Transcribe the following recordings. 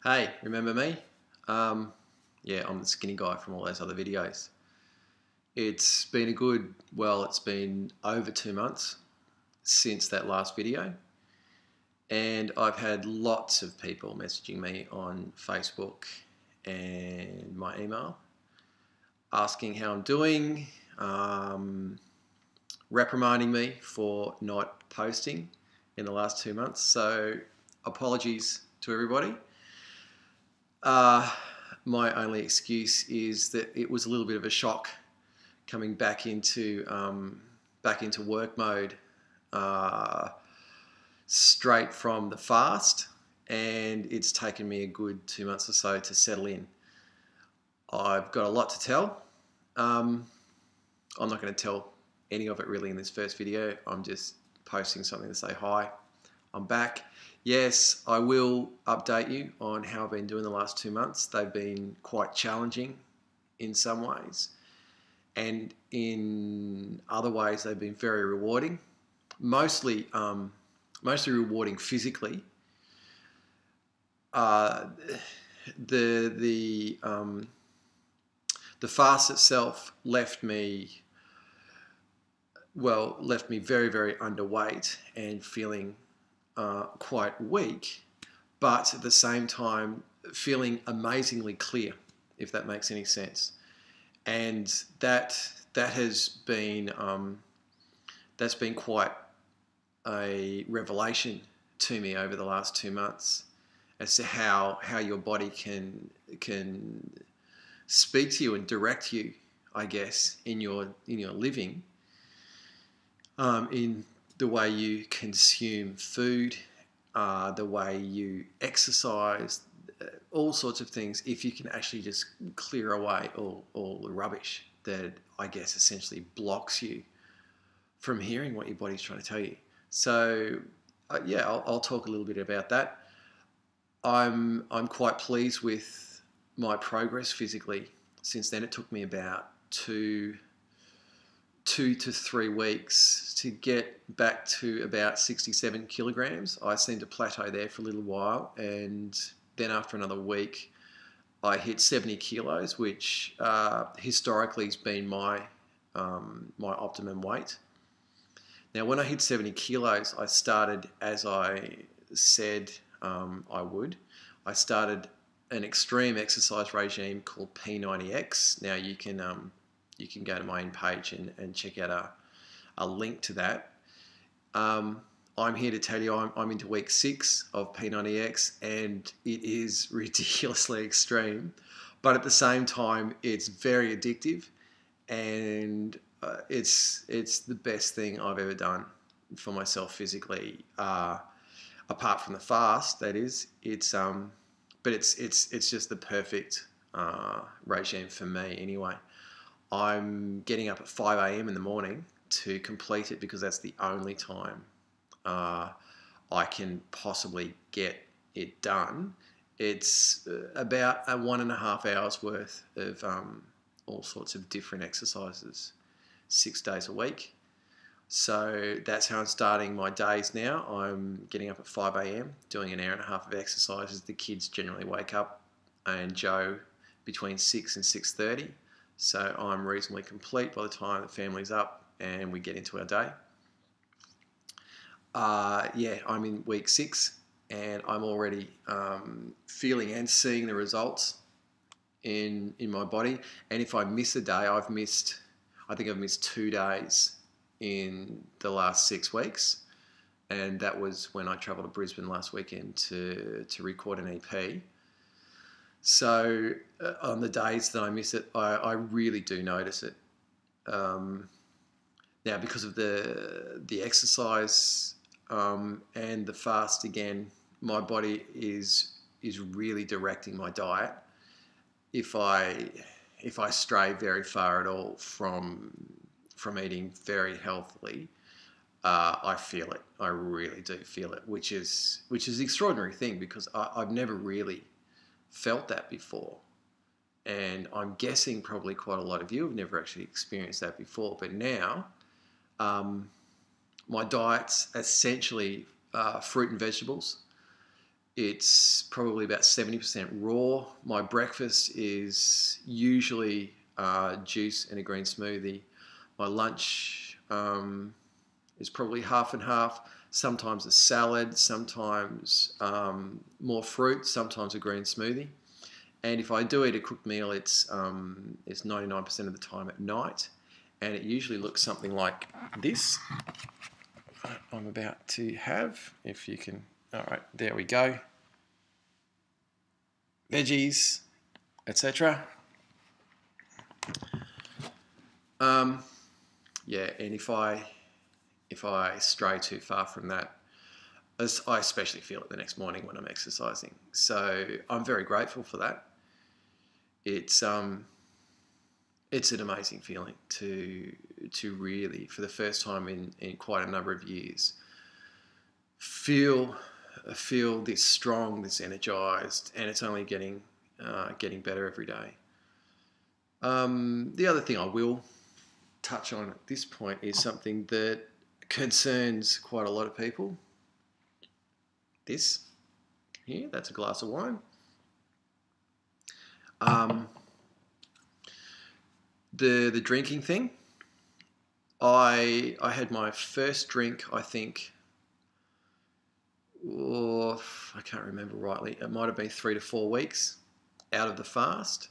Hey, remember me? Yeah, I'm the skinny guy from all those other videos. It's been it's been over 2 months since that last video, and I've had lots of people messaging me on Facebook and my email asking how I'm doing, reprimanding me for not posting in the last 2 months. So, apologies to everybody. Uh, my only excuse is that it was a little bit of a shock coming back into work mode uh, straight from the fast, and it's taken me a good 2 months or so to settle in. I've got a lot to tell. I'm not going to tell any of it really in this first video. I'm just posting something to say hi. I'm back. Yes, I will update you on how I've been doing the last 2 months. They've been quite challenging in some ways, and in other ways they've been very rewarding. Mostly rewarding physically. Uh, the the um, the fast itself left me very, very underweight and feeling quite weak, but at the same time feeling amazingly clear, if that makes any sense. And that has been that's been quite a revelation to me over the last 2 months as to how your body can speak to you and direct you, I guess, in your living, in the way you consume food, the way you exercise, all sorts of things. If you can actually just clear away all the rubbish that I guess essentially blocks you from hearing what your body's trying to tell you. So yeah, I'll talk a little bit about that. I'm quite pleased with my progress physically. Since then, it took me about two to 3 weeks to get back to about 67 kilograms. I seemed to plateau there for a little while, and then after another week, I hit 70 kilos, which historically has been my optimum weight. Now, when I hit 70 kilos, I started, as I said I would, I started an extreme exercise regime called P90X. Now, you can go to my own page and check out a link to that. I'm here to tell you I'm into week 6 of P90X, and it is ridiculously extreme, but at the same time, it's very addictive, and it's the best thing I've ever done for myself physically. Apart from the fast, that is, but it's just the perfect regime for me anyway. I'm getting up at 5 a.m. in the morning to complete it because that's the only time I can possibly get it done. It's about 1.5 hours worth of all sorts of different exercises, 6 days a week. So that's how I'm starting my days now. I'm getting up at 5 a.m, doing an hour and a half of exercises. The kids generally wake up, and Joe between 6 and 6:30. So I'm reasonably complete by the time the family's up and we get into our day. Yeah, I'm in week 6, and I'm already feeling and seeing the results in my body. And if I miss a day, I think I've missed 2 days in the last 6 weeks, and that was when I travelled to Brisbane last weekend to record an EP. So on the days that I miss it, I really do notice it. Now, because of the exercise and the fast, again, my body is really directing my diet. If I stray very far at all from eating very healthily, I feel it. I really do feel it, which is an extraordinary thing, because I've never really felt that before, and I'm guessing probably quite a lot of you have never actually experienced that before. But now, my diet's essentially fruit and vegetables, it's probably about 70% raw. My breakfast is usually juice and a green smoothie. My lunch is probably half and half. Sometimes a salad, sometimes more fruit, sometimes a green smoothie. And if I do eat a cooked meal, it's 99% of the time at night, and it usually looks something like this. I'm about to have, if you can, all right, there we go. Veggies, etc. Yeah, and if I stray too far from that, I especially feel it the next morning when I'm exercising. So I'm very grateful for that. It's an amazing feeling to really, for the first time in quite a number of years, feel this strong, this energized, and it's only getting better every day. The other thing I will touch on at this point is something that concerns quite a lot of people. This here, that's a glass of wine. The drinking thing. I had my first drink, I think, I can't remember rightly. It might have been 3 to 4 weeks out of the fast.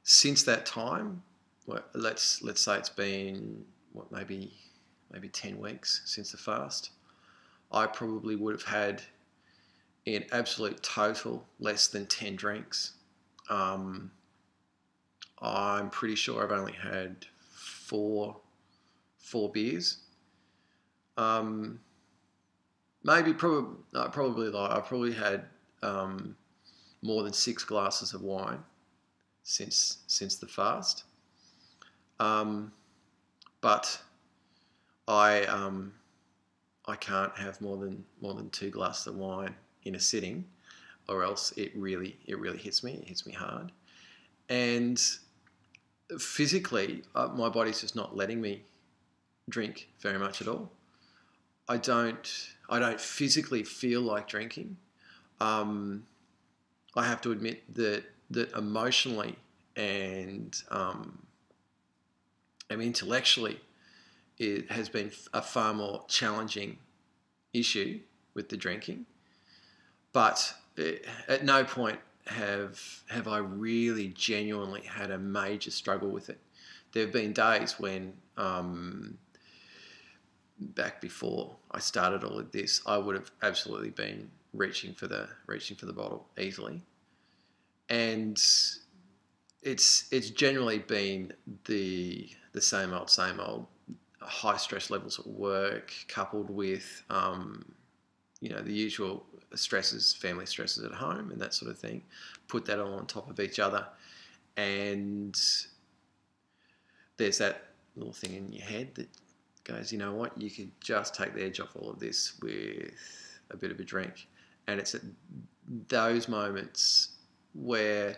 Since that time, well, let's say it's been maybe 10 weeks since the fast. I probably would have had, in absolute total, less than 10 drinks. I'm pretty sure I've only had four beers. I probably had more than 6 glasses of wine since the fast. But I can't have more than 2 glasses of wine in a sitting, or else it really hits me. It hits me hard, and physically, my body's just not letting me drink very much at all. I don't physically feel like drinking. I have to admit that emotionally and intellectually, it has been a far more challenging issue with the drinking. But at no point have I really genuinely had a major struggle with it. There have been days when back before I started all of this, I would have absolutely been reaching for the bottle easily, and it's generally been the same old high stress levels at work, coupled with the usual stresses, family stresses at home, and that sort of thing. Put that all on top of each other, and there's that little thing in your head that goes, you know what, you could just take the edge off all of this with a bit of a drink. And it's at those moments where,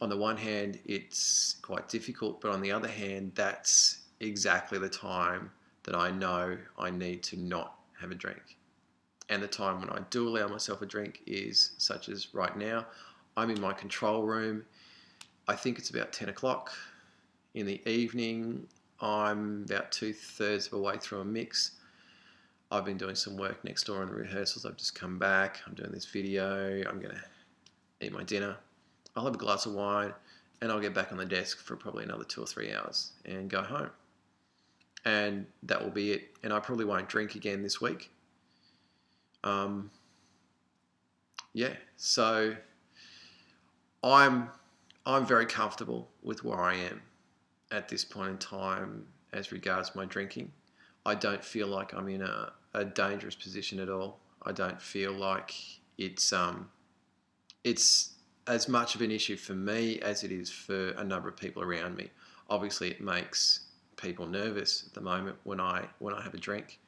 on the one hand, it's quite difficult, but on the other hand, that's exactly the time that I know I need to not have a drink. And the time when I do allow myself a drink is such as right now. I'm in my control room. I think it's about 10 o'clock in the evening. I'm about 2/3 of the way through a mix. I've been doing some work next door on the rehearsals. I've just come back. I'm doing this video. I'm going to eat my dinner. I'll have a glass of wine, and I'll get back on the desk for probably another 2 or 3 hours and go home. And that will be it. And I probably won't drink again this week. So I'm very comfortable with where I am at this point in time as regards my drinking. I don't feel like I'm in a dangerous position at all. I don't feel like it's as much of an issue for me as it is for a number of people around me. Obviously, it makes people nervous at the moment when I have a drink,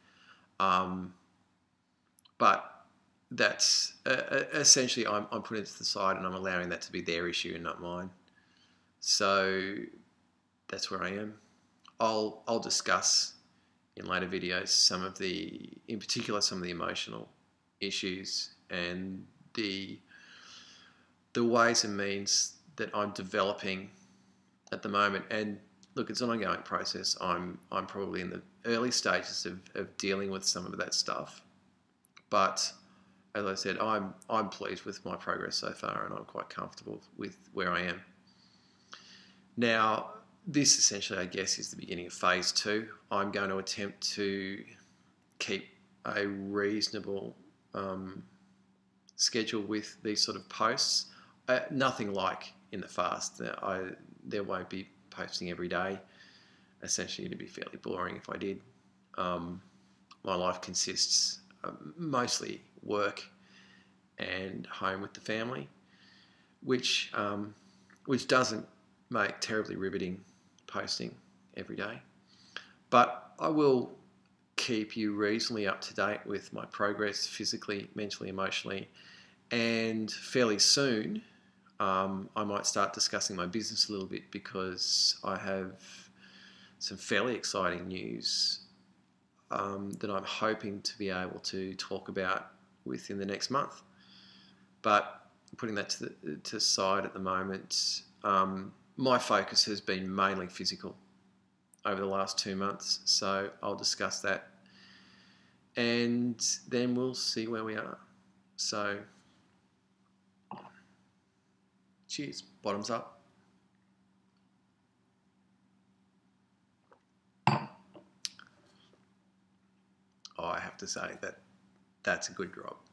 but that's essentially I'm putting it to the side, and I'm allowing that to be their issue and not mine. So that's where I am. I'll discuss in later videos some of the emotional issues and the ways and means that I'm developing at the moment. And look, it's an ongoing process. I'm probably in the early stages of dealing with some of that stuff, but as I said, I'm pleased with my progress so far, and I'm quite comfortable with where I am. Now, this essentially, I guess, is the beginning of phase 2. I'm going to attempt to keep a reasonable schedule with these sort of posts. Nothing like in the fast. There won't be posting every day. Essentially, it'd be fairly boring if I did. My life consists mostly work and home with the family, which doesn't make terribly riveting posting every day. But I will keep you reasonably up to date with my progress physically, mentally, emotionally, and fairly soon I might start discussing my business a little bit, because I have some fairly exciting news that I'm hoping to be able to talk about within the next month. But putting that to the side at the moment, my focus has been mainly physical over the last 2 months, so I'll discuss that, and then we'll see where we are. So, cheers, bottoms up. Oh, I have to say that's a good drop.